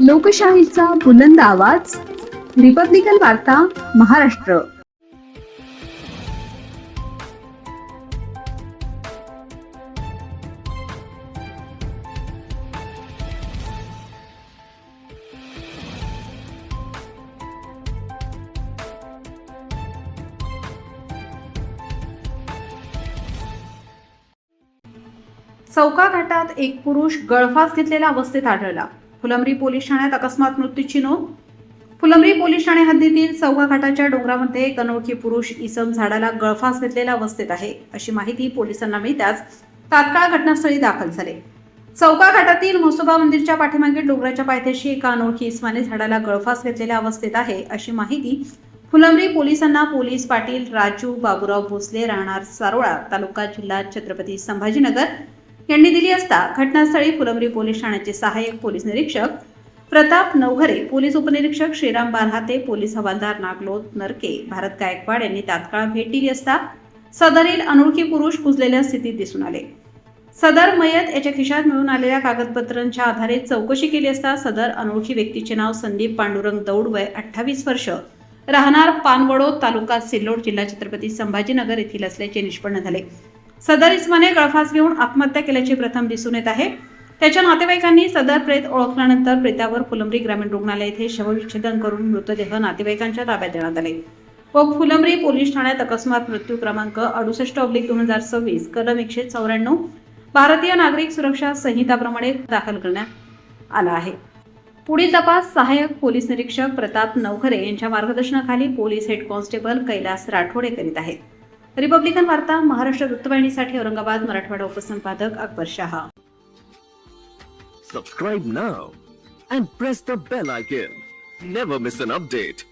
लोकशाहीचा बुलंद आवाज, रिपब्लिकन वार्ता, महाराष्ट्र. चौका घाटात एक पुरुष गळफास घेतलेल्या अवस्थेत आढळला. फुलंब्री पोलीस ठाण्यात अकस्मात मृत्यूची नोंद. फुलंब्री पोलीस ठाणे हद्दीतील चौका घाटाच्या डोंगरामध्ये एक अनोळखी पुरुष इसम झाडाला गळफास घेतलेल्या अवस्थेत आहे, अशी माहिती पोलिसांना मिळताच तात्काळ घटनास्थळी दाखल झाले. चौका घाटातील म्हसोबा मंदिरच्या पाठीमागील डोंगराच्या पायथ्याशी एका अनोळखी इसमाने झाडाला गळफास घेतलेल्या अवस्थेत आहे, अशी माहिती फुलंब्री पोलिसांना पोलीस पाटील राजू बाबूराव भोसले, राहणार सारोळा, तालुका जिल्हा छत्रपती संभाजीनगर यांनी दिली असता घटनास्थळी फुलंब्री पोलीस ठाण्याचे सहाय्यक पोलीस निरीक्षक प्रताप नवघरे, पोलीस उपनिरीक्षक श्रीराम बारहाते, पोलीस हवालदार नागलोद नरके, भारत गायकवाड यांनी तात्काळ भेट दिली असता सदरील अनोळखी पुरुष कुजलेल्या स्थितीत दिसून आले. सदर मयत याच्या खिशात मिळून आलेल्या कागदपत्रांच्या आधारे चौकशी केली असता सदर अनोळखी व्यक्तीचे नाव संदीप पांडुरंग दौड, वय 28 वर्ष, राहणार पानवडोद, तालुका सिल्लोड, जिल्हा छत्रपती संभाजीनगर येथील असल्याचे निष्पन्न झाले. सदर इसमाने गळफास घेऊन आत्महत्या केल्याचे प्रथम दिसून येत आहे. त्याच्या नातेवाईकांनी सदर प्रेत ओळखल्यानंतर प्रेतावर फुलंब्री ग्रामीण रुग्णालय येथे शवविच्छेदन करून मृतदेह नातेवाईकांच्या ताब्यात देण्यात आले व फुलंब्री पोलीस ठाण्यात अकस्मात मृत्यू क्रमांक 68/2026 कलम 194 भारतीय नागरिक सुरक्षा संहिताप्रमाणे दाखल करण्यात आला आहे. पुढील तपास सहाय्यक पोलीस निरीक्षक प्रताप नवघरे यांच्या मार्गदर्शनाखाली पोलीस हेड कॉन्स्टेबल कैलास राठोडे करीत आहेत. रिपब्लिकन वार्ता, Maharashtra वृत्तवाहिनीसाठी Aurangabad, Marathwada उपसंपादक Akbar Shah. Subscribe now and press the bell icon. Never miss an update.